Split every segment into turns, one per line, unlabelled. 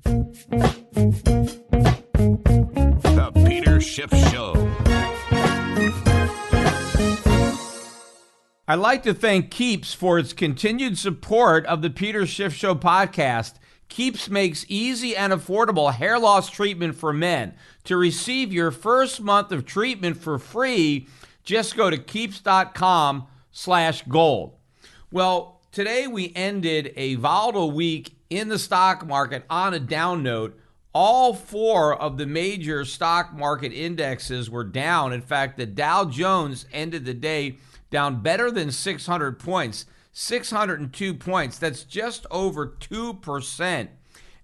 The Peter Schiff Show.
I'd like to thank Keeps for its continued support of the Peter Schiff Show podcast. Keeps makes easy and affordable hair loss treatment for men. To receive your first month of treatment for free, just go to keeps.com/gold. Well, today we ended a volatile week in the stock market on a down note. All four of the major stock market indexes were down. In fact, the Dow Jones ended the day down better than 600 points, 602 points. That's just over 2%.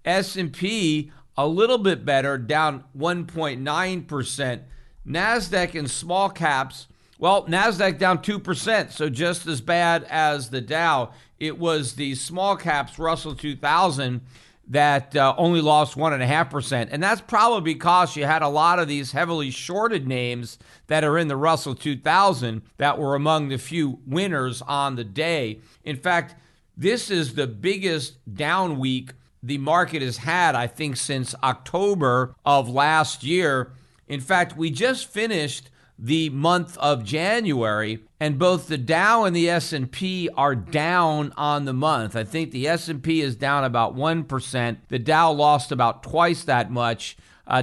S&P a little bit better, down 1.9%. NASDAQ and small caps, well, NASDAQ down 2%, so just as bad as the Dow. It was the small caps Russell 2000 that only lost 1.5%. And that's probably because you had a lot of these heavily shorted names that are in the Russell 2000 that were among the few winners on the day. In fact, this is the biggest down week the market has had, I think, since October of last year. In fact, we just finished the month of January, and both the Dow and the S&P are down on the month. I think the S&P is down about 1%. The Dow lost about twice that much,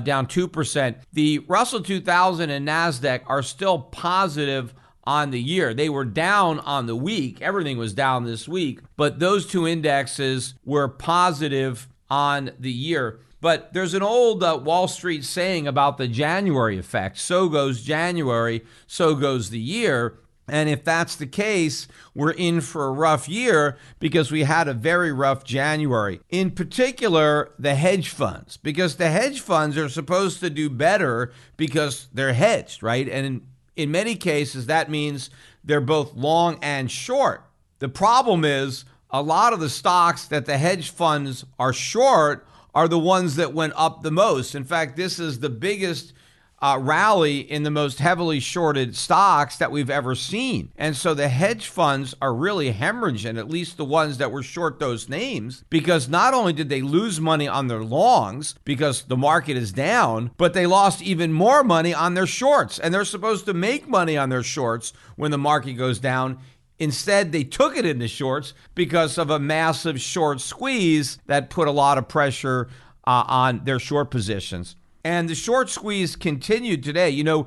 down 2%. The Russell 2000 and NASDAQ are still positive on the year. They were down on the week. Everything was down this week, but those two indexes were positive on the year. But there's an old Wall Street saying about the January effect. So goes January, so goes the year. And if that's the case, we're in for a rough year because we had a very rough January. In particular, the hedge funds, because the hedge funds are supposed to do better because they're hedged, right? And in many cases, that means they're both long and short. The problem is a lot of the stocks that the hedge funds are short are the ones that went up the most. In fact, this is the biggest rally in the most heavily shorted stocks that we've ever seen. And so the hedge funds are really hemorrhaging, at least the ones that were short those names, because not only did they lose money on their longs because the market is down, but they lost even more money on their shorts. And they're supposed to make money on their shorts when the market goes down. Instead, they took it into shorts because of a massive short squeeze that put a lot of pressure on their short positions. And the short squeeze continued today. You know,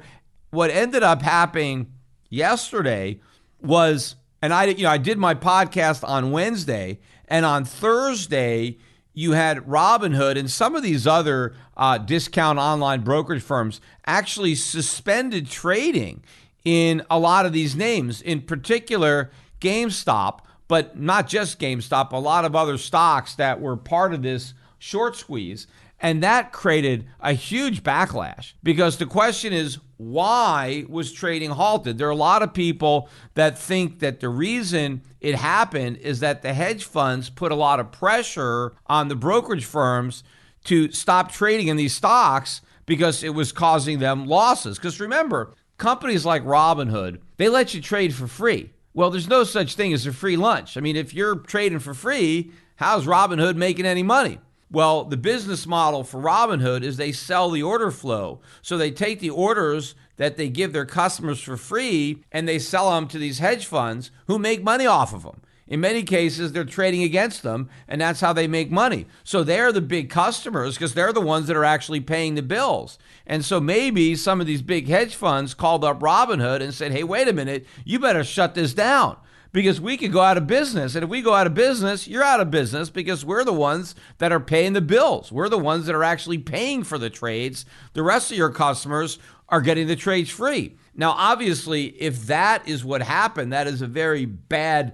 what ended up happening yesterday was, and I did my podcast on Wednesday, and on Thursday, you had Robinhood and some of these other discount online brokerage firms actually suspended trading in a lot of these names, in particular GameStop, but not just GameStop, a lot of other stocks that were part of this short squeeze. And that created a huge backlash because the question is, why was trading halted? There are a lot of people that think that the reason it happened is that the hedge funds put a lot of pressure on the brokerage firms to stop trading in these stocks because it was causing them losses. Because remember, companies like Robinhood, they let you trade for free. Well, there's no such thing as a free lunch. I mean, if you're trading for free, how's Robinhood making any money? Well, the business model for Robinhood is they sell the order flow. So they take the orders that they give their customers for free and they sell them to these hedge funds who make money off of them. In many cases, they're trading against them, and that's how they make money. So they're the big customers because they're the ones that are actually paying the bills. And so maybe some of these big hedge funds called up Robinhood and said, hey, wait a minute, you better shut this down because we could go out of business. And if we go out of business, you're out of business because we're the ones that are paying the bills. We're the ones that are actually paying for the trades. The rest of your customers are getting the trades free. Now, obviously, if that is what happened, that is a very bad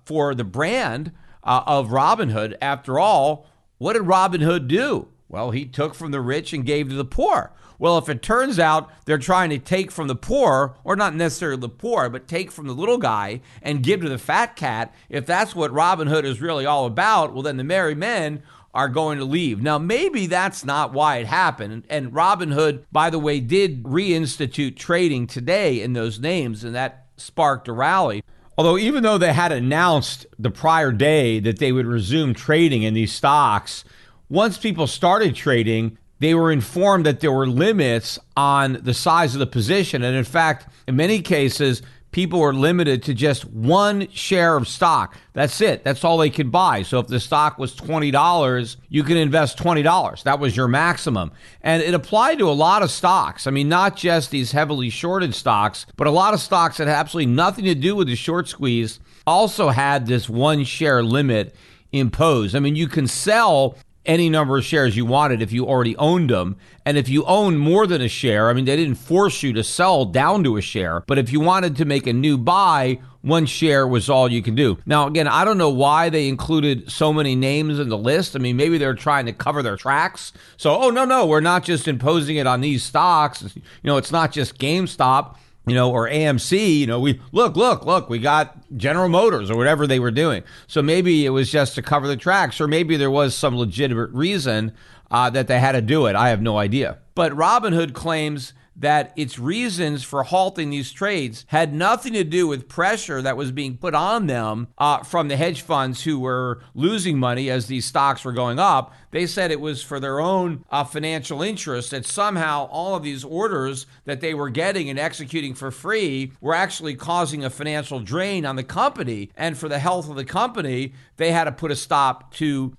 for the brand of Robinhood. After all, what did Robinhood do? Well, he took from the rich and gave to the poor. Well, if it turns out they're trying to take from the poor, or not necessarily the poor, but take from the little guy and give to the fat cat, if that's what Robinhood is really all about, well, then the merry men are going to leave. Now, maybe that's not why it happened. And Robinhood, by the way, did reinstitute trading today in those names, and that sparked a rally. Although even though they had announced the prior day that they would resume trading in these stocks, once people started trading, they were informed that there were limits on the size of the position. And in fact, in many cases, people were limited to just one share of stock. That's it. That's all they could buy. So if the stock was $20, you can invest $20. That was your maximum. And it applied to a lot of stocks. I mean, not just these heavily shorted stocks, but a lot of stocks that had absolutely nothing to do with the short squeeze also had this one share limit imposed. I mean, you can sell any number of shares you wanted if you already owned them. And if you own more than a share, I mean, they didn't force you to sell down to a share, but if you wanted to make a new buy, one share was all you can do. Now, again, I don't know why they included so many names in the list. I mean, maybe they're trying to cover their tracks. So, no, we're not just imposing it on these stocks. It's not just GameStop, or AMC, we look, we got General Motors or whatever they were doing. So maybe it was just to cover the tracks, or maybe there was some legitimate reason that they had to do it. I have no idea. But Robinhood claims that its reasons for halting these trades had nothing to do with pressure that was being put on them from the hedge funds who were losing money as these stocks were going up. They said it was for their own financial interest, that somehow all of these orders that they were getting and executing for free were actually causing a financial drain on the company. And for the health of the company, they had to put a stop to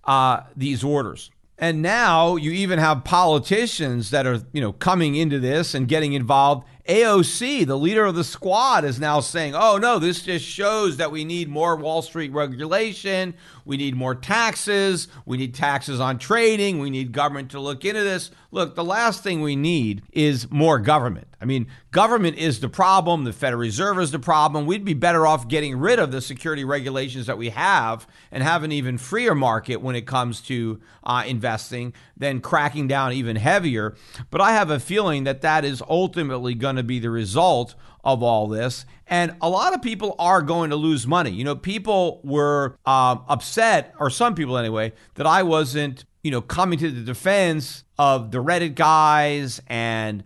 these orders. And now you even have politicians that are, coming into this and getting involved. AOC, the leader of the squad, is now saying, oh, no, this just shows that we need more Wall Street regulation. We need more taxes. We need taxes on trading. We need government to look into this. Look, the last thing we need is more government. I mean, government is the problem. The Federal Reserve is the problem. We'd be better off getting rid of the security regulations that we have and have an even freer market when it comes to investing than cracking down even heavier. But I have a feeling that that is ultimately going to be the result of all this. And a lot of people are going to lose money. People were upset, or some people anyway, that I wasn't, coming to the defense of the Reddit guys and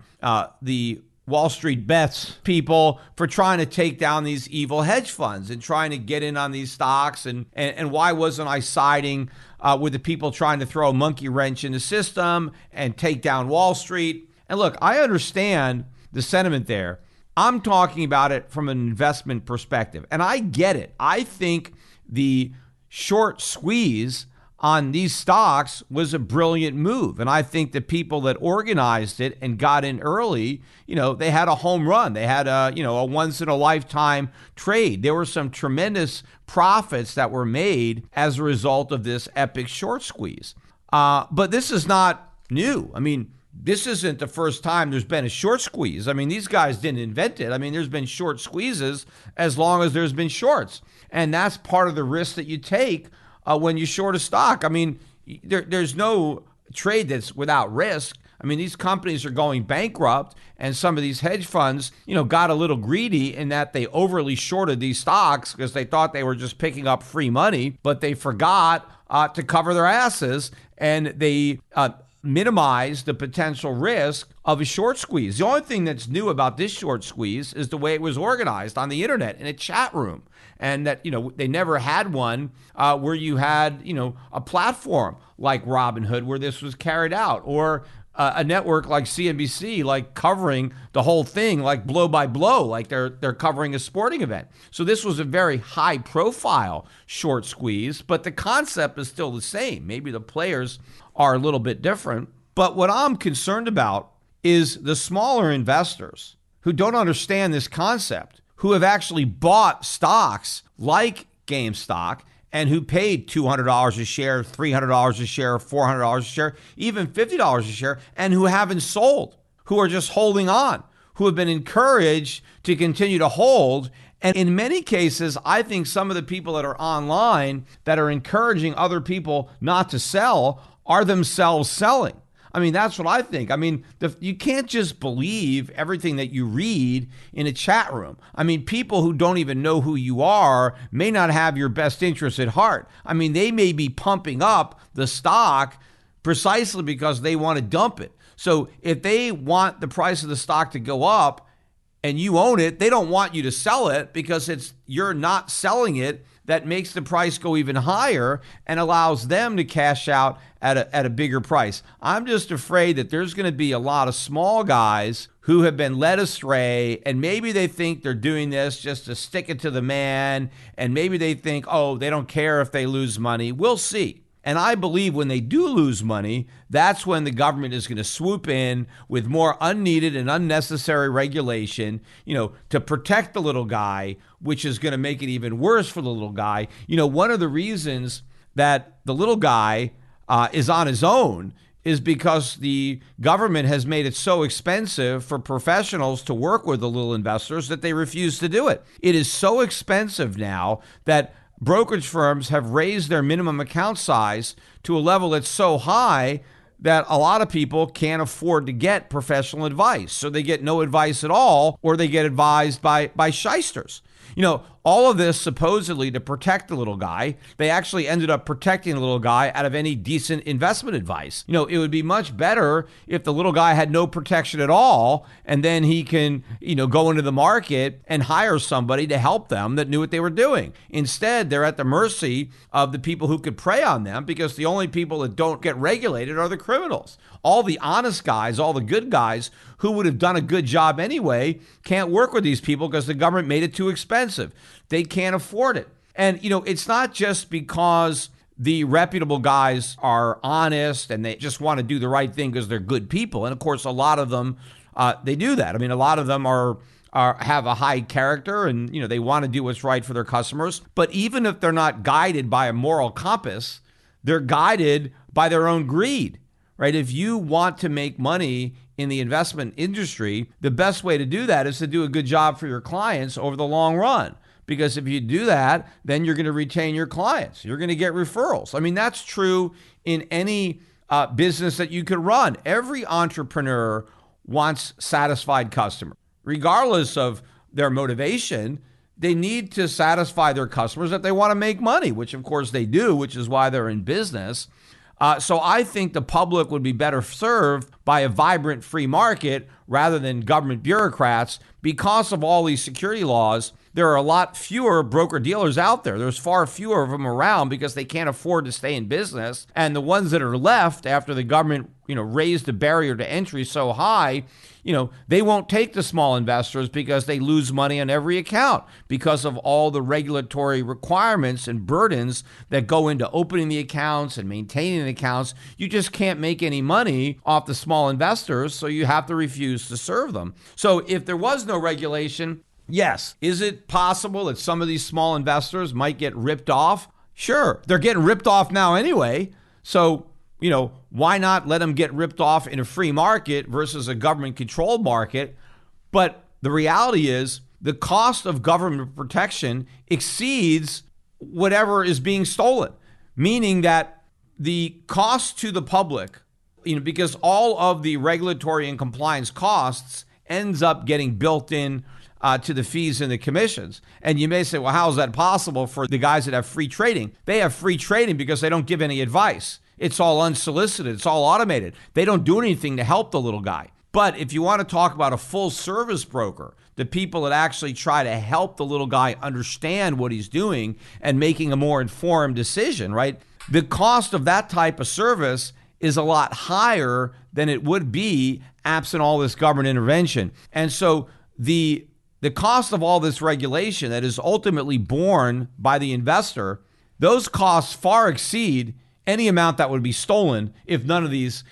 the Wall Street bets people for trying to take down these evil hedge funds and trying to get in on these stocks. And why wasn't I siding with the people trying to throw a monkey wrench in the system and take down Wall Street? And look, I understand the sentiment there. I'm talking about it from an investment perspective, and I get it. I think the short squeeze on these stocks was a brilliant move. And I think the people that organized it and got in early, they had a home run. They had a once in a lifetime trade. There were some tremendous profits that were made as a result of this epic short squeeze. But this is not new. I mean, this isn't the first time there's been a short squeeze. I mean, these guys didn't invent it. I mean, there's been short squeezes as long as there's been shorts. And that's part of the risk that you take when you short a stock. I mean, there's no trade that's without risk. I mean, these companies are going bankrupt, and some of these hedge funds, got a little greedy in that they overly shorted these stocks because they thought they were just picking up free money, but they forgot to cover their asses, and they minimize the potential risk of a short squeeze. The only thing that's new about this short squeeze is the way it was organized on the internet in a chat room. And that, they never had one where you had, a platform like Robinhood where this was carried out, or a network like CNBC, like covering the whole thing, like blow by blow, like they're covering a sporting event. So this was a very high profile short squeeze, but the concept is still the same. Maybe the players are a little bit different. But what I'm concerned about is the smaller investors who don't understand this concept, who have actually bought stocks like GameStop and who paid $200 a share, $300 a share, $400 a share, even $50 a share, and who haven't sold, who are just holding on, who have been encouraged to continue to hold. And in many cases, I think some of the people that are online that are encouraging other people not to sell are themselves selling. I mean, that's what I think. I mean, you can't just believe everything that you read in a chat room. I mean, people who don't even know who you are may not have your best interest at heart. I mean, they may be pumping up the stock precisely because they want to dump it. So if they want the price of the stock to go up and you own it, they don't want you to sell it because you're not selling it that makes the price go even higher and allows them to cash out at a bigger price. I'm just afraid that there's going to be a lot of small guys who have been led astray, and maybe they think they're doing this just to stick it to the man, and maybe they think, oh, they don't care if they lose money. We'll see. And I believe when they do lose money, that's when the government is going to swoop in with more unneeded and unnecessary regulation, to protect the little guy, which is going to make it even worse for the little guy. One of the reasons that the little guy is on his own is because the government has made it so expensive for professionals to work with the little investors that they refuse to do it. It is so expensive now that brokerage firms have raised their minimum account size to a level that's so high that a lot of people can't afford to get professional advice. So they get no advice at all, or they get advised by shysters. All of this supposedly to protect the little guy. They actually ended up protecting the little guy out of any decent investment advice. It would be much better if the little guy had no protection at all, and then he can, go into the market and hire somebody to help them that knew what they were doing. Instead, they're at the mercy of the people who could prey on them, because the only people that don't get regulated are the criminals. All the honest guys, all the good guys who would have done a good job anyway, can't work with these people because the government made it too expensive. They can't afford it. And, it's not just because the reputable guys are honest and they just want to do the right thing because they're good people. And of course, a lot of them, they do that. I mean, a lot of them have a high character and, they want to do what's right for their customers. But even if they're not guided by a moral compass, they're guided by their own greed, right? If you want to make money in the investment industry, the best way to do that is to do a good job for your clients over the long run. Because if you do that, then you're going to retain your clients. You're going to get referrals. I mean, that's true in any business that you could run. Every entrepreneur wants satisfied customers. Regardless of their motivation, they need to satisfy their customers if they want to make money, which of course they do, which is why they're in business. So I think the public would be better served by a vibrant free market rather than government bureaucrats. Because of all these security laws, there are a lot fewer broker-dealers out there. There's far fewer of them around because they can't afford to stay in business. And the ones that are left after the government, raised the barrier to entry so high, they won't take the small investors because they lose money on every account because of all the regulatory requirements and burdens that go into opening the accounts and maintaining the accounts. You just can't make any money off the small investors, so you have to refuse to serve them. So if there was no regulation, yes, is it possible that some of these small investors might get ripped off? Sure, they're getting ripped off now anyway. So why not let them get ripped off in a free market versus a government-controlled market? But the reality is the cost of government protection exceeds whatever is being stolen, meaning that the cost to the public, because all of the regulatory and compliance costs ends up getting built in to the fees and the commissions. And you may say, well, how is that possible for the guys that have free trading? They have free trading because they don't give any advice. It's all unsolicited. It's all automated. They don't do anything to help the little guy. But if you want to talk about a full service broker, the people that actually try to help the little guy understand what he's doing and making a more informed decision, right? The cost of that type of service is a lot higher than it would be absent all this government intervention. And so the cost of all this regulation that is ultimately borne by the investor, those costs far exceed any amount that would be stolen if none of these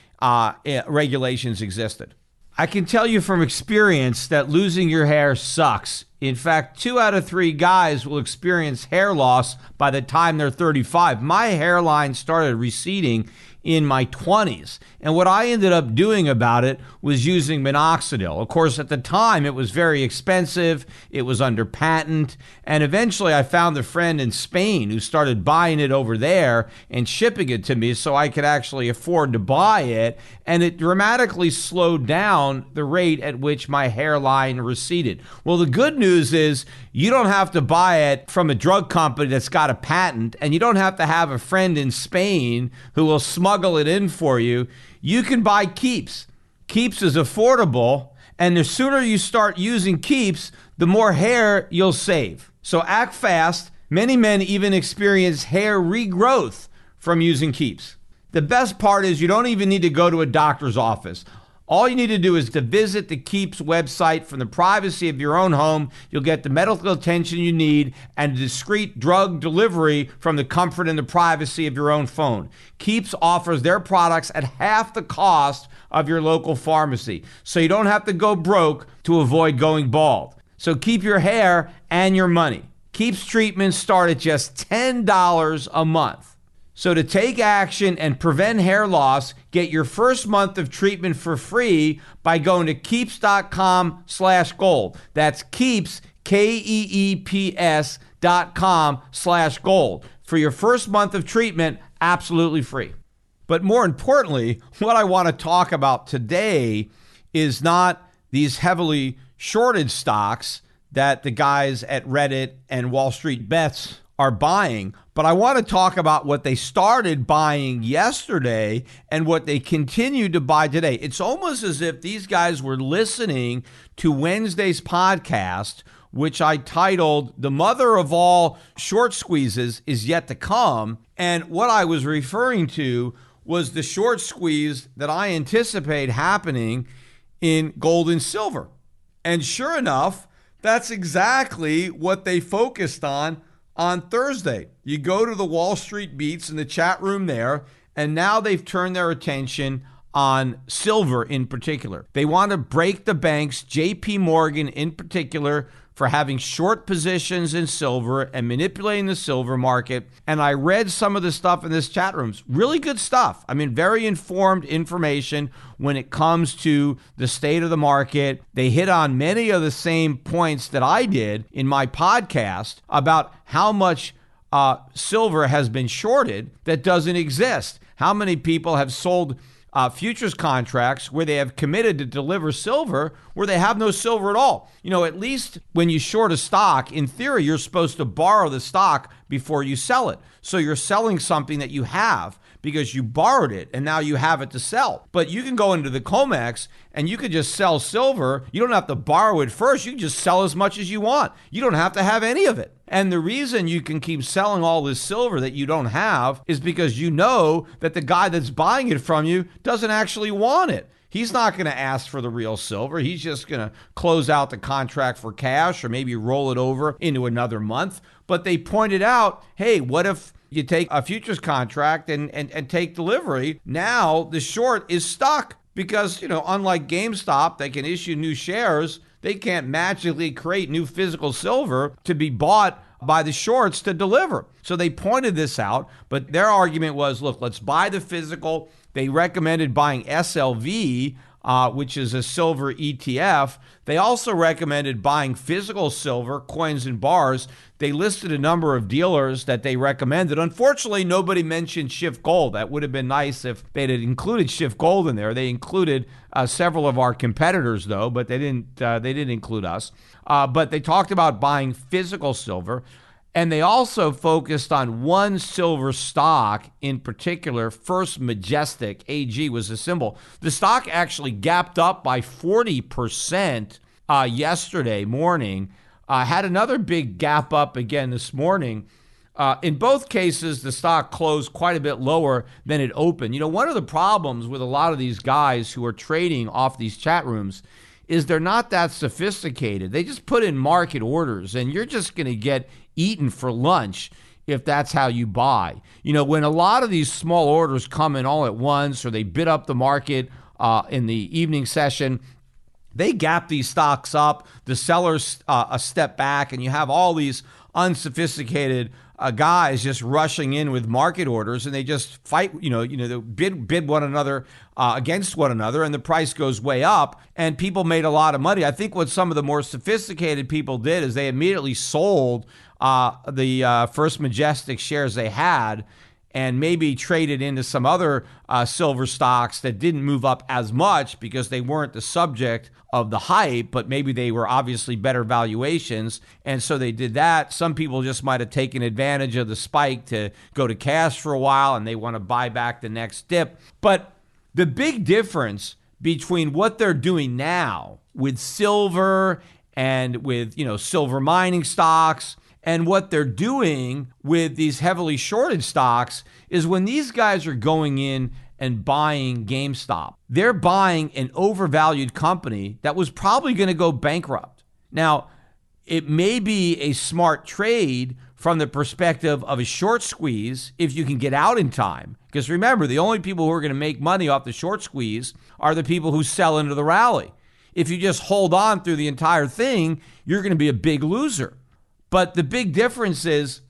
regulations existed. I can tell you from experience that losing your hair sucks. In fact, 2 out of 3 guys will experience hair loss by the time they're 35. My hairline started receding in my 20s. And what I ended up doing about it was using minoxidil. Of course, at the time, it was very expensive. It was under patent. And eventually, I found a friend in Spain who started buying it over there and shipping it to me so I could actually afford to buy it. And it dramatically slowed down the rate at which my hairline receded. Well, the good news is you don't have to buy it from a drug company that's got a patent, and you don't have to have a friend in Spain who will smuggle it in for you. You can buy Keeps. Keeps is affordable, and the sooner you start using Keeps, the more hair you'll save. So act fast. Many men even experience hair regrowth from using Keeps. The best part is you don't even need to go to a doctor's office. All you need to do is to visit the Keeps website from the privacy of your own home. You'll get the medical attention you need and discreet drug delivery from the comfort and the privacy of your own phone. Keeps offers their products at half the cost of your local pharmacy, so you don't have to go broke to avoid going bald. So keep your hair and your money. Keeps treatments start at just $10 a month. So to take action and prevent hair loss, get your first month of treatment for free by going to keeps.com/gold. That's Keeps, KEEPS.com/gold. For your first month of treatment, absolutely free. But more importantly, what I want to talk about today is not these heavily shorted stocks that the guys at Reddit and Wall Street Bets are buying, but I want to talk about what they started buying yesterday and what they continue to buy today. It's almost as if these guys were listening to Wednesday's podcast, which I titled "The Mother of All Short Squeezes Is Yet to Come." And what I was referring to was the short squeeze that I anticipate happening in gold and silver. And sure enough, that's exactly what they focused on Thursday. You go to the Wall Street Beats in the chat room there, and now they've turned their attention on silver in particular. They want to break the banks, JP Morgan in particular, for having short positions in silver and manipulating the silver market. And I read some of the stuff in this chat rooms. Really good stuff. I mean, very informed information when it comes to the state of the market. They hit on many of the same points that I did in my podcast about how much silver has been shorted that doesn't exist. How many people have sold futures contracts where they have committed to deliver silver where they have no silver at all. You know, at least when you short a stock, in theory, you're supposed to borrow the stock before you sell it. So you're selling something that you have because you borrowed it and now you have it to sell. But you can go into the COMEX and you could just sell silver. You don't have to borrow it first. You can just sell as much as you want. You don't have to have any of it. And the reason you can keep selling all this silver that you don't have is because you know that the guy that's buying it from you doesn't actually want it. He's not going to ask for the real silver. He's just going to close out the contract for cash or maybe roll it over into another month. But they pointed out, hey, what if you take a futures contract and take delivery? Now the short is stuck because, you know, unlike GameStop, they can issue new shares. They can't magically create new physical silver to be bought by the shorts to deliver. So they pointed this out, but their argument was, look, let's buy the physical. They recommended buying SLV, which is a silver ETF. They also recommended buying physical silver, coins and bars. They listed a number of dealers that they recommended. Unfortunately, nobody mentioned Shift Gold. That would have been nice if they had included Shift Gold in there. They included several of our competitors, though, but they didn't include us. But they talked about buying physical silver. And they also focused on one silver stock in particular. First Majestic, AG was the symbol. The stock actually gapped up by 40% yesterday morning. Had another big gap up again this morning. In both cases, the stock closed quite a bit lower than it opened. You know, one of the problems with a lot of these guys who are trading off these chat rooms is they're not that sophisticated. They just put in market orders, and you're just going to get eaten for lunch if that's how you buy. You know, when a lot of these small orders come in all at once or they bid up the market in the evening session, they gap these stocks up, the sellers a step back, and you have all these unsophisticated guys just rushing in with market orders, and they just fight, they bid one another against one another, and the price goes way up, and people made a lot of money. I think what some of the more sophisticated people did is they immediately sold the First Majestic shares they had and maybe traded into some other silver stocks that didn't move up as much because they weren't the subject of the hype, but maybe they were obviously better valuations. And so they did that. Some people just might have taken advantage of the spike to go to cash for a while and they want to buy back the next dip. But the big difference between what they're doing now with silver and with, silver mining stocks And what they're doing with these heavily shorted stocks is when these guys are going in and buying GameStop, they're buying an overvalued company that was probably going to go bankrupt. Now, it may be a smart trade from the perspective of a short squeeze if you can get out in time. Because remember, the only people who are going to make money off the short squeeze are the people who sell into the rally. If you just hold on through the entire thing, you're going to be a big loser. But the big difference is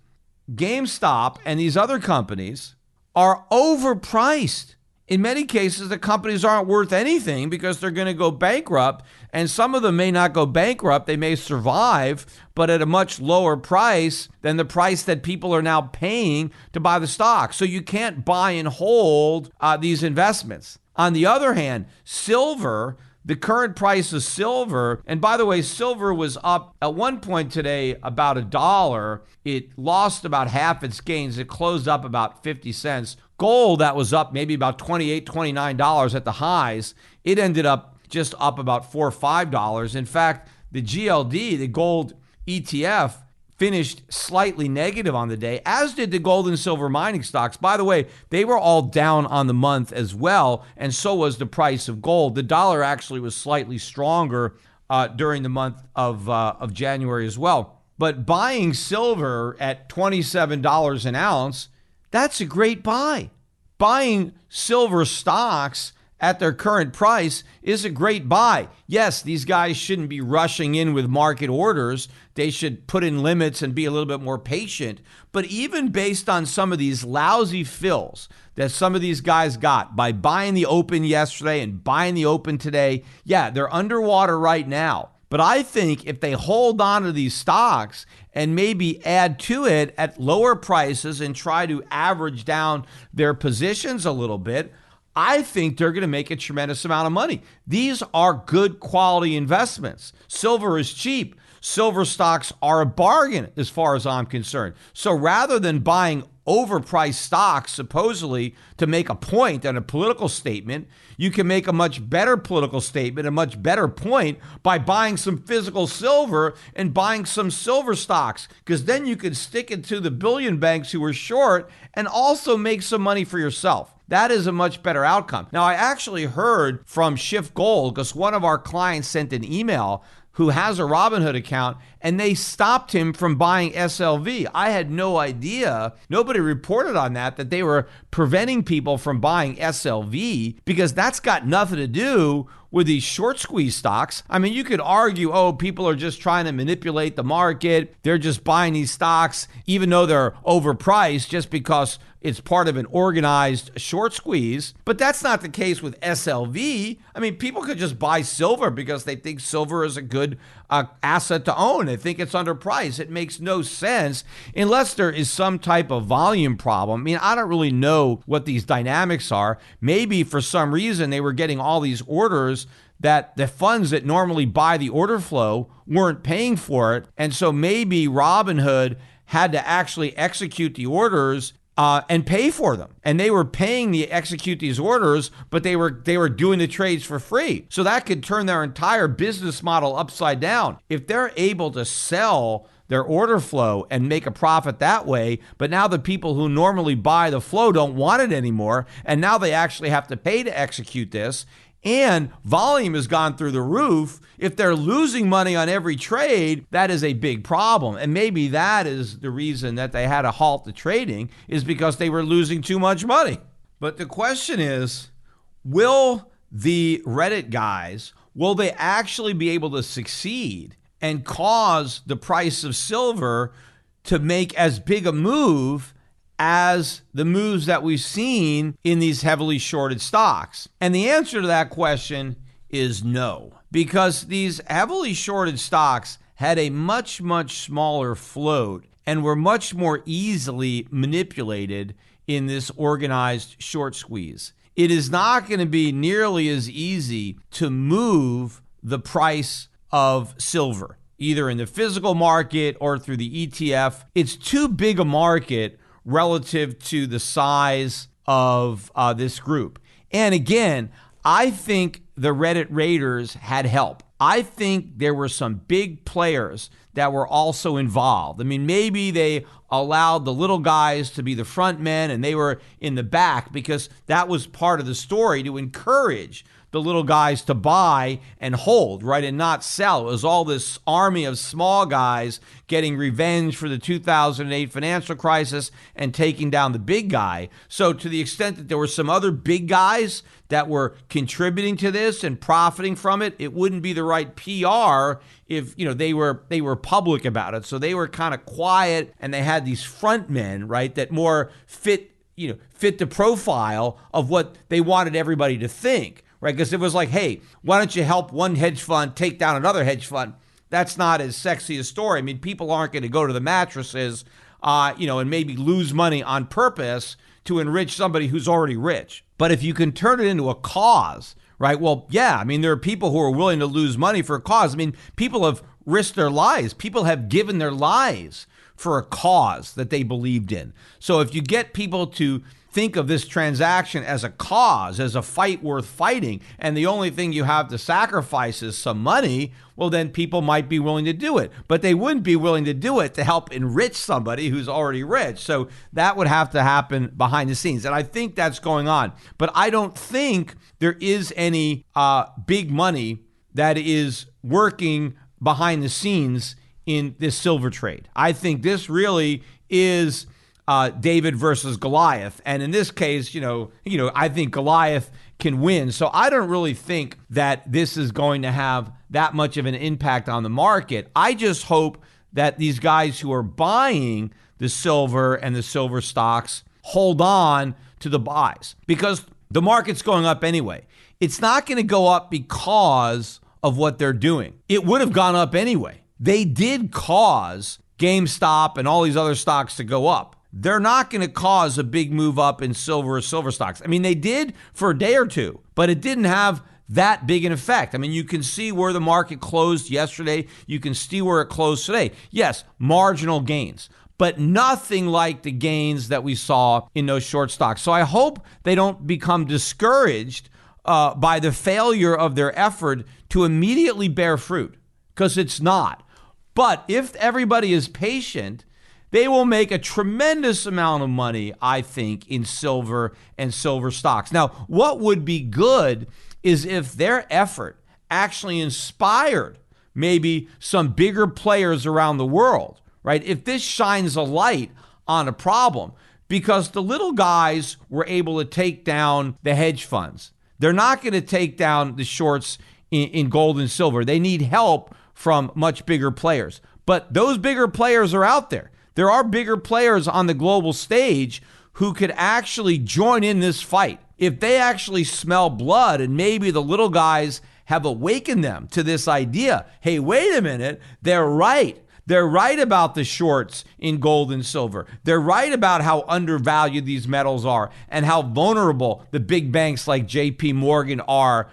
GameStop and these other companies are overpriced. In many cases, the companies aren't worth anything because they're going to go bankrupt, and some of them may not go bankrupt. They may survive, but at a much lower price than the price that people are now paying to buy the stock. So you can't buy and hold these investments. On the other hand, silver, the current price of silver, and by the way, silver was up at one point today about $1. It lost about half its gains. It closed up about 50 cents. Gold, that was up maybe about $28, $29 at the highs. It ended up just up about $4 or $5. In fact, the GLD, the gold ETF, finished slightly negative on the day, as did the gold and silver mining stocks. By the way, they were all down on the month as well, and so was the price of gold. The dollar actually was slightly stronger during the month of January as well. But buying silver at $27 an ounce, that's a great buy. Buying silver stocks at their current price is a great buy. Yes, these guys shouldn't be rushing in with market orders. They should put in limits and be a little bit more patient. But even based on some of these lousy fills that some of these guys got by buying the open yesterday and buying the open today, yeah, they're underwater right now. But I think if they hold on to these stocks and maybe add to it at lower prices and try to average down their positions a little bit, I think they're going to make a tremendous amount of money. These are good quality investments. Silver is cheap. Silver stocks are a bargain as far as I'm concerned. So rather than buying overpriced stocks supposedly to make a point and a political statement, you can make a much better political statement, a much better point by buying some physical silver and buying some silver stocks, because then you can stick it to the billion banks who are short and also make some money for yourself. That is a much better outcome. Now, I actually heard from Shift Gold because one of our clients sent an email who has a Robinhood account, and they stopped him from buying SLV. I had no idea. Nobody reported on that they were preventing people from buying SLV, because that's got nothing to do with these short squeeze stocks. I mean, you could argue, oh, people are just trying to manipulate the market. They're just buying these stocks, even though they're overpriced, just because it's part of an organized short squeeze. But that's not the case with SLV. I mean, people could just buy silver because they think silver is a good asset to own. They think it's underpriced. It makes no sense unless there is some type of volume problem. I mean, I don't really know what these dynamics are. Maybe for some reason they were getting all these orders that the funds that normally buy the order flow weren't paying for it. And so maybe Robinhood had to actually execute the orders and pay for them. And they were paying to execute these orders, but they were doing the trades for free. So that could turn their entire business model upside down. If they're able to sell their order flow and make a profit that way, but now the people who normally buy the flow don't want it anymore, and now they actually have to pay to execute this, and volume has gone through the roof. If they're losing money on every trade, that is a big problem. And maybe that is the reason that they had to halt the trading, is because they were losing too much money. But the question is, will the Reddit guys, will they actually be able to succeed and cause the price of silver to make as big a move as the moves that we've seen in these heavily shorted stocks? And the answer to that question is no, because these heavily shorted stocks had a much, much smaller float and were much more easily manipulated in this organized short squeeze. It is not going to be nearly as easy to move the price of silver, either in the physical market or through the ETF. It's too big a market relative to the size of this group. And again, I think the Reddit raiders had help. I think there were some big players that were also involved. I mean, maybe they allowed the little guys to be the front men and they were in the back because that was part of the story, to encourage the little guys to buy and hold, right, and not sell. It was all this army of small guys getting revenge for the 2008 financial crisis and taking down the big guy. So to the extent that there were some other big guys that were contributing to this and profiting from it, it wouldn't be the right PR if, they were public about it. So they were kind of quiet, and they had these front men, right, that more fit the profile of what they wanted everybody to think. Right, because it was like, hey, why don't you help one hedge fund take down another hedge fund? That's not as sexy a story. I mean, people aren't going to go to the mattresses, and maybe lose money on purpose to enrich somebody who's already rich. But if you can turn it into a cause, right? Well, yeah, I mean, there are people who are willing to lose money for a cause. I mean, people have risked their lives. People have given their lives for a cause that they believed in. So if you get people to think of this transaction as a cause, as a fight worth fighting, and the only thing you have to sacrifice is some money, well, then people might be willing to do it. But they wouldn't be willing to do it to help enrich somebody who's already rich. So that would have to happen behind the scenes. And I think that's going on. But I don't think there is any big money that is working behind the scenes in this silver trade. I think this really is David versus Goliath. And in this case, I think Goliath can win. So I don't really think that this is going to have that much of an impact on the market. I just hope that these guys who are buying the silver and the silver stocks hold on to the buys, because the market's going up anyway. It's not going to go up because of what they're doing. It would have gone up anyway. They did cause GameStop and all these other stocks to go up. They're not going to cause a big move up in silver or silver stocks. I mean, they did for a day or two, but it didn't have that big an effect. I mean, you can see where the market closed yesterday. You can see where it closed today. Yes, marginal gains, but nothing like the gains that we saw in those short stocks. So I hope they don't become discouraged by the failure of their effort to immediately bear fruit, because it's not. But if everybody is patient, they will make a tremendous amount of money, I think, in silver and silver stocks. Now, what would be good is if their effort actually inspired maybe some bigger players around the world, right? If this shines a light on a problem, because the little guys were able to take down the hedge funds. They're not going to take down the shorts in gold and silver. They need help from much bigger players. But those bigger players are out there. There are bigger players on the global stage who could actually join in this fight. If they actually smell blood, and maybe the little guys have awakened them to this idea, hey, wait a minute, they're right. They're right about the shorts in gold and silver. They're right about how undervalued these metals are and how vulnerable the big banks like JP Morgan are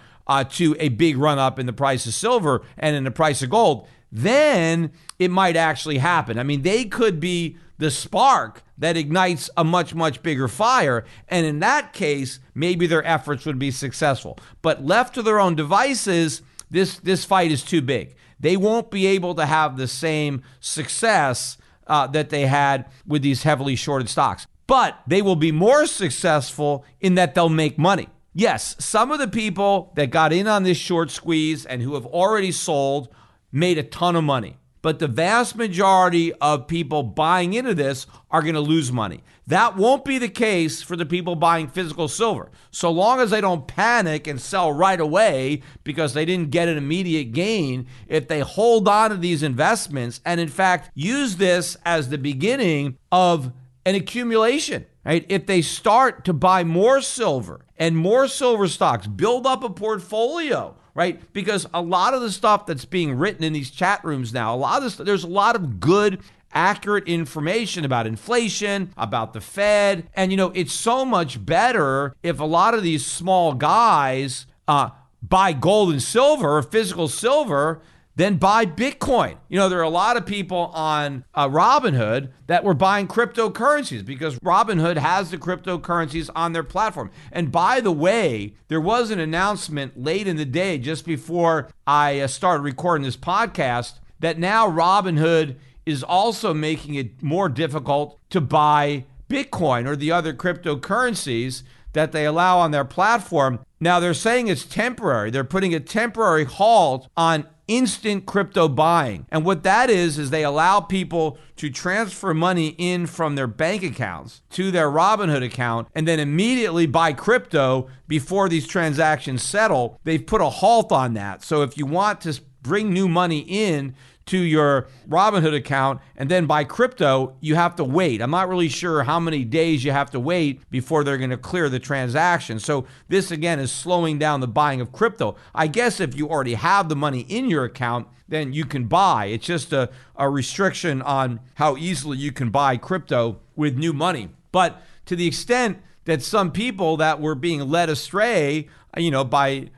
to a big run up in the price of silver and in the price of gold. Then it might actually happen. I mean, they could be the spark that ignites a much, much bigger fire. And in that case, maybe their efforts would be successful. But left to their own devices, this fight is too big. They won't be able to have the same success that they had with these heavily shorted stocks. But they will be more successful in that they'll make money. Yes, some of the people that got in on this short squeeze and who have already sold made a ton of money. But the vast majority of people buying into this are going to lose money. That won't be the case for the people buying physical silver. So long as they don't panic and sell right away because they didn't get an immediate gain, if they hold on to these investments and in fact use this as the beginning of an accumulation, right? If they start to buy more silver and more silver stocks, build up a portfolio, right? Because a lot of the stuff that's being written in these chat rooms now, there's a lot of good, accurate information about inflation, about the Fed. And, it's so much better if a lot of these small guys buy gold and silver, or physical silver, than buy Bitcoin. There are a lot of people on Robinhood that were buying cryptocurrencies because Robinhood has the cryptocurrencies on their platform. And by the way, there was an announcement late in the day, just before I started recording this podcast, that now Robinhood is also making it more difficult to buy Bitcoin or the other cryptocurrencies that they allow on their platform. Now they're saying it's temporary. They're putting a temporary halt on instant crypto buying. And what that is they allow people to transfer money in from their bank accounts to their Robinhood account and then immediately buy crypto before these transactions settle. They've put a halt on that. So if you want to bring new money in to your Robinhood account and then buy crypto, you have to wait. I'm not really sure how many days you have to wait before they're going to clear the transaction. So this, again, is slowing down the buying of crypto. I guess if you already have the money in your account, then you can buy. It's just a restriction on how easily you can buy crypto with new money. But to the extent that some people that were being led astray, by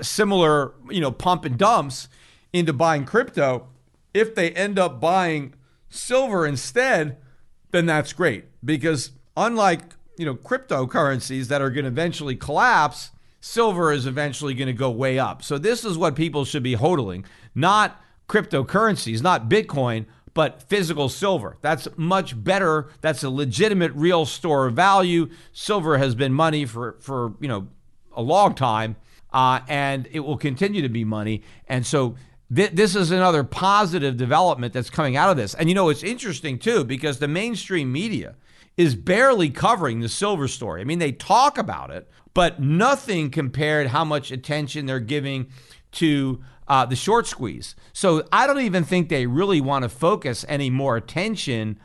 similar, pump and dumps into buying crypto, if they end up buying silver instead, then that's great. Because unlike, cryptocurrencies that are going to eventually collapse, silver is eventually going to go way up. So this is what people should be hodling, not cryptocurrencies, not Bitcoin, but physical silver. That's much better. That's a legitimate real store of value. Silver has been money for a long time, and it will continue to be money. And so this is another positive development that's coming out of this. And it's interesting too, because the mainstream media is barely covering the silver story. I mean, they talk about it, but nothing compared how much attention they're giving to the short squeeze. So I don't even think they really want to focus any more attention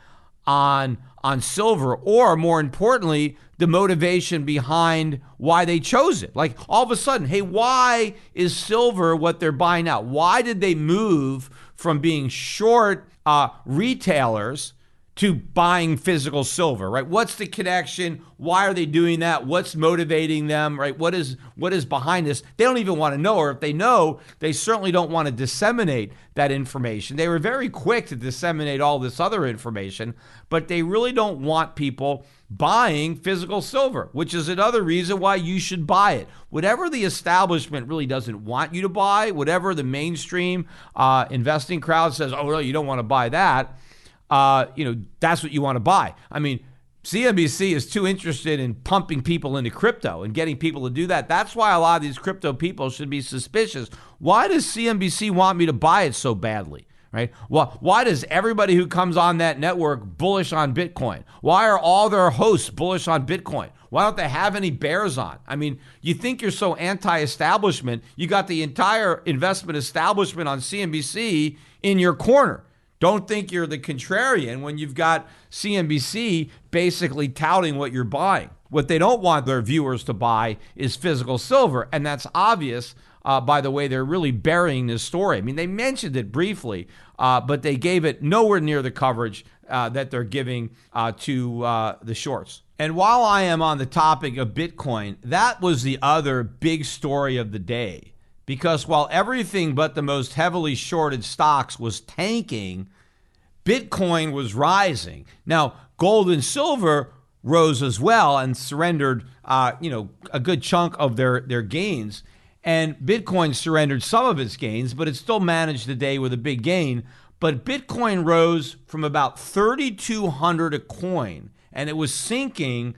on silver, or more importantly, the motivation behind why they chose it. Like all of a sudden, hey, why is silver what they're buying now? Why did they move from being short retailers to buying physical silver, right? What's the connection? Why are they doing that? What's motivating them, right? What is behind this? They don't even want to know, or if they know, they certainly don't want to disseminate that information. They were very quick to disseminate all this other information, but they really don't want people buying physical silver, which is another reason why you should buy it. Whatever the establishment really doesn't want you to buy, whatever the mainstream investing crowd says, oh, no, you don't want to buy that, that's what you want to buy. I mean, CNBC is too interested in pumping people into crypto and getting people to do that. That's why a lot of these crypto people should be suspicious. Why does CNBC want me to buy it so badly? Right? Well, why does everybody who comes on that network bullish on Bitcoin? Why are all their hosts bullish on Bitcoin? Why don't they have any bears on? I mean, you think you're so anti-establishment, you got the entire investment establishment on CNBC in your corner. Don't think you're the contrarian when you've got CNBC basically touting what you're buying. What they don't want their viewers to buy is physical silver, and that's obvious by the way they're really burying this story. I mean, they mentioned it briefly, but they gave it nowhere near the coverage that they're giving to the shorts. And while I am on the topic of Bitcoin, that was the other big story of the day. Because while everything but the most heavily shorted stocks was tanking, Bitcoin was rising. Now, gold and silver rose as well and surrendered, a good chunk of their gains. And Bitcoin surrendered some of its gains, but it still managed the day with a big gain. But Bitcoin rose from about 3,200 a coin, and it was sinking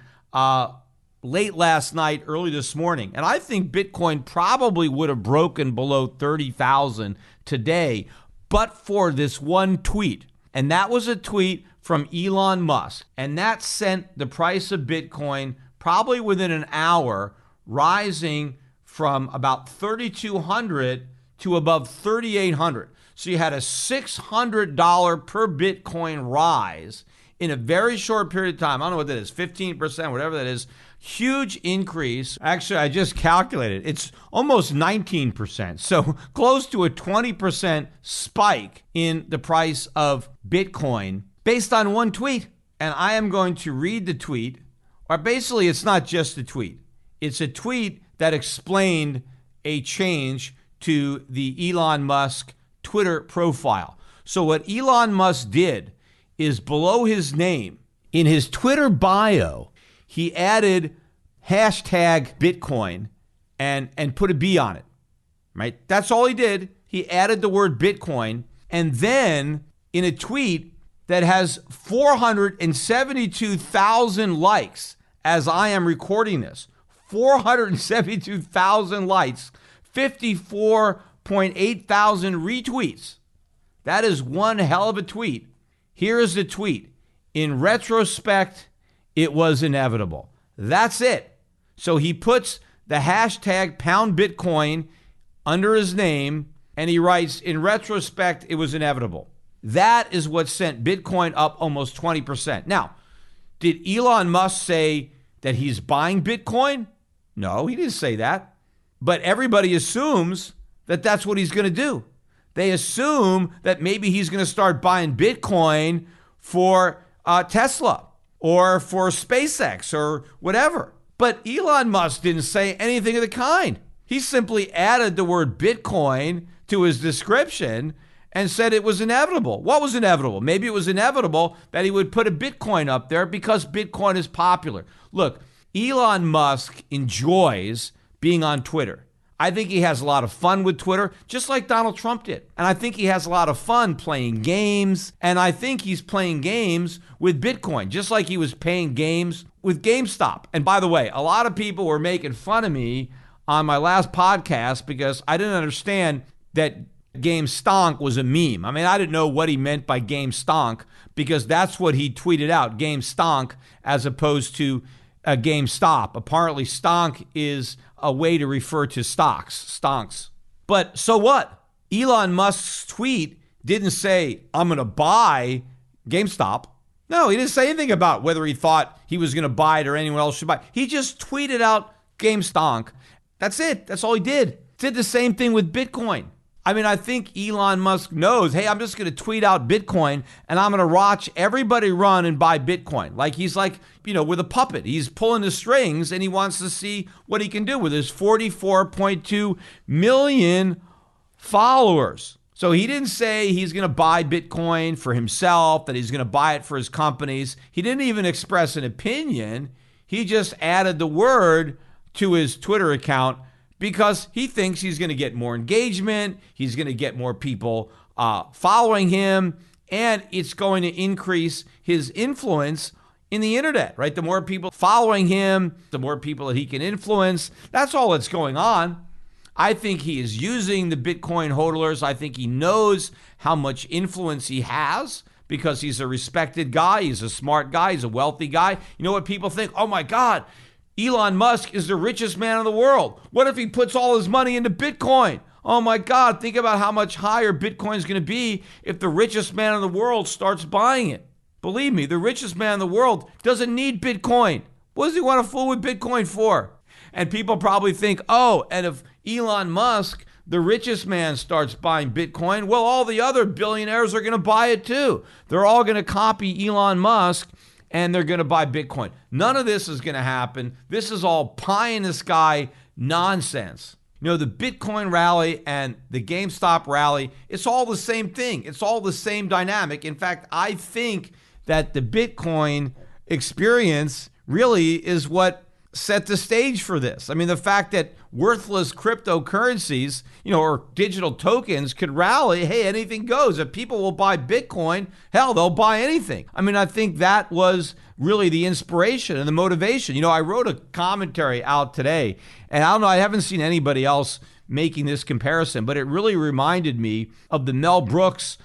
late last night, early this morning. And I think Bitcoin probably would have broken below 30,000 today, but for this one tweet. And that was a tweet from Elon Musk. And that sent the price of Bitcoin probably within an hour rising from about 3,200 to above 3,800. So you had a $600 per Bitcoin rise in a very short period of time. I don't know what that is, 15%, whatever that is. Huge increase. Actually, I just calculated. It's almost 19%. So close to a 20% spike in the price of Bitcoin based on one tweet. And I am going to read the tweet. Or basically, it's not just a tweet. It's a tweet that explained a change to the Elon Musk Twitter profile. So what Elon Musk did is below his name, in his Twitter bio, he added hashtag Bitcoin and put a B on it, right? That's all he did. He added the word Bitcoin And then in a tweet that has 472,000 likes as I am recording this, 472,000 likes, 54.8 thousand retweets. That is one hell of a tweet. Here is the tweet. In retrospect, it was inevitable. That's it. So he puts the hashtag pound Bitcoin under his name, and he writes, in retrospect, it was inevitable. That is what sent Bitcoin up almost 20%. Now, did Elon Musk say that he's buying Bitcoin? No, he didn't say that. But everybody assumes that that's what he's going to do. They assume that maybe he's going to start buying Bitcoin for Tesla or for SpaceX or whatever. But Elon Musk didn't say anything of the kind. He simply added the word Bitcoin to his description and said it was inevitable. What was inevitable? Maybe it was inevitable that he would put a Bitcoin up there because Bitcoin is popular. Look, Elon Musk enjoys being on Twitter. I think he has a lot of fun with Twitter, just like Donald Trump did. And I think he has a lot of fun playing games. And I think he's playing games with Bitcoin, just like he was playing games with GameStop. And by the way, a lot of people were making fun of me on my last podcast because I didn't understand that Game Stonk was a meme. I mean, I didn't know what he meant by Game Stonk because that's what he tweeted out, Game Stonk, as opposed to a GameStop. Apparently, stonk is a way to refer to stonks. But so what? Elon Musk's tweet didn't say, I'm going to buy GameStop. No, he didn't say anything about whether he thought he was going to buy it or anyone else should buy it. He just tweeted out GameStonk. That's it. That's all he did. Did the same thing with Bitcoin. I mean, I think Elon Musk knows, hey, I'm just going to tweet out Bitcoin and I'm going to watch everybody run and buy Bitcoin. Like he's like, with a puppet. He's pulling the strings and he wants to see what he can do with his 44.2 million followers. So he didn't say he's going to buy Bitcoin for himself, that he's going to buy it for his companies. He didn't even express an opinion. He just added the word to his Twitter account because he thinks he's going to get more engagement, he's going to get more people following him, and it's going to increase his influence in the internet, right? The more people following him, the more people that he can influence. That's all that's going on. I think he is using the Bitcoin hodlers. I think he knows how much influence he has because he's a respected guy, he's a smart guy, he's a wealthy guy. You know what people think? Oh my God, Elon Musk is the richest man in the world. What if he puts all his money into Bitcoin? Oh my God, think about how much higher Bitcoin is going to be if the richest man in the world starts buying it. Believe me, the richest man in the world doesn't need Bitcoin. What does he want to fool with Bitcoin for? And people probably think, oh, and if Elon Musk, the richest man, starts buying Bitcoin, well, all the other billionaires are going to buy it too. They're all going to copy Elon Musk and they're going to buy Bitcoin. None of this is going to happen. This is all pie in the sky nonsense. The Bitcoin rally and the GameStop rally, it's all the same thing. It's all the same dynamic. In fact, I think that the Bitcoin experience really is what set the stage for this. I mean, the fact that worthless cryptocurrencies, or digital tokens could rally, hey, anything goes. If people will buy Bitcoin, hell, they'll buy anything. I mean, I think that was really the inspiration and the motivation. I wrote a commentary out today, and I don't know, I haven't seen anybody else making this comparison, but it really reminded me of the Mel Brooks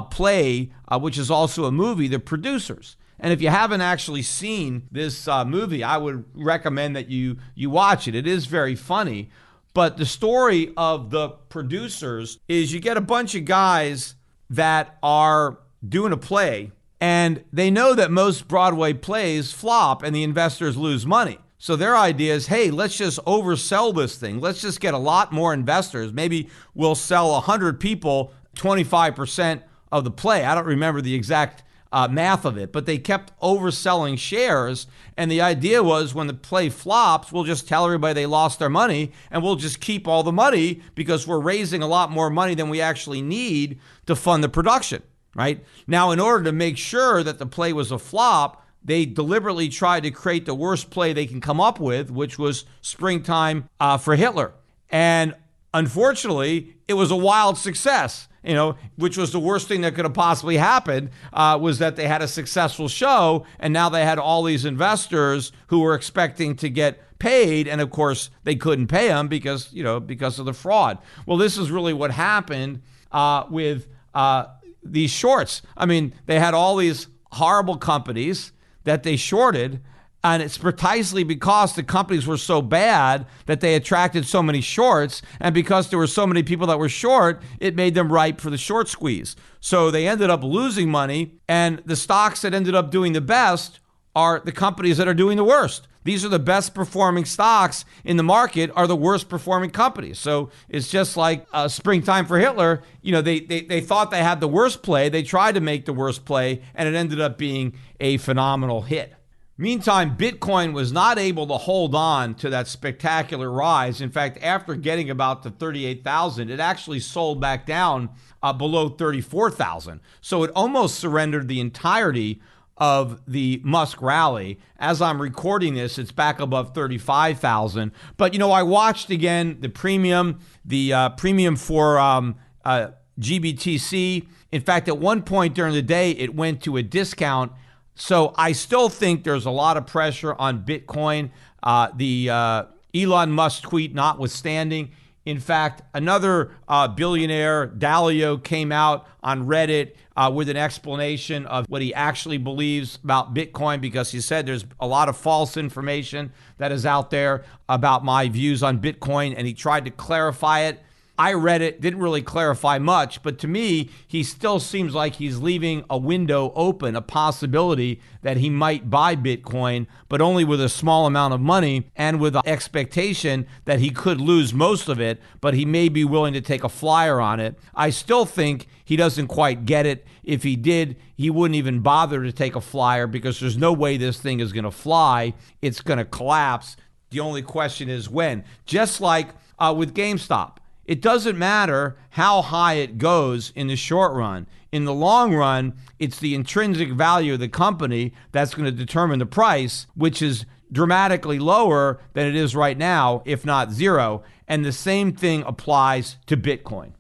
play, which is also a movie, The Producers. And if you haven't actually seen this movie, I would recommend that you watch it. It is very funny. But the story of The Producers is you get a bunch of guys that are doing a play, and they know that most Broadway plays flop and the investors lose money. So their idea is, hey, let's just oversell this thing. Let's just get a lot more investors. Maybe we'll sell 100 people 25% of the play. I don't remember the exact math of it, but they kept overselling shares. And the idea was when the play flops, we'll just tell everybody they lost their money and we'll just keep all the money because we're raising a lot more money than we actually need to fund the production, right? Now, in order to make sure that the play was a flop, they deliberately tried to create the worst play they can come up with, which was Springtime for Hitler. And unfortunately, it was a wild success. which was the worst thing that could have possibly happened, was that they had a successful show, and now they had all these investors who were expecting to get paid, and of course they couldn't pay them because of the fraud. Well, this is really what happened with these shorts. I mean, they had all these horrible companies that they shorted, and it's precisely because the companies were so bad that they attracted so many shorts, and because there were so many people that were short, it made them ripe for the short squeeze. So they ended up losing money, and the stocks that ended up doing the best are the companies that are doing the worst. These are the best performing stocks in the market, are the worst performing companies. So it's just like springtime for Hitler. They thought they had the worst play. They tried to make the worst play, and it ended up being a phenomenal hit. Meantime, Bitcoin was not able to hold on to that spectacular rise. In fact, after getting about to 38,000, it actually sold back down below 34,000. So it almost surrendered the entirety of the Musk rally. As I'm recording this, it's back above 35,000. But, I watched again the premium for GBTC. In fact, at one point during the day, it went to a discount. So I still think there's a lot of pressure on Bitcoin. The Elon Musk tweet notwithstanding. In fact, another billionaire, Dalio, came out on Reddit with an explanation of what he actually believes about Bitcoin, because he said there's a lot of false information that is out there about my views on Bitcoin, and he tried to clarify it. I read it, didn't really clarify much, but to me, he still seems like he's leaving a window open, a possibility that he might buy Bitcoin, but only with a small amount of money and with the expectation that he could lose most of it, but he may be willing to take a flyer on it. I still think he doesn't quite get it. If he did, he wouldn't even bother to take a flyer, because there's no way this thing is going to fly. It's going to collapse. The only question is when. Just like with GameStop. It doesn't matter how high it goes in the short run. In the long run, it's the intrinsic value of the company that's going to determine the price, which is dramatically lower than it is right now, if not zero. And the same thing applies to Bitcoin.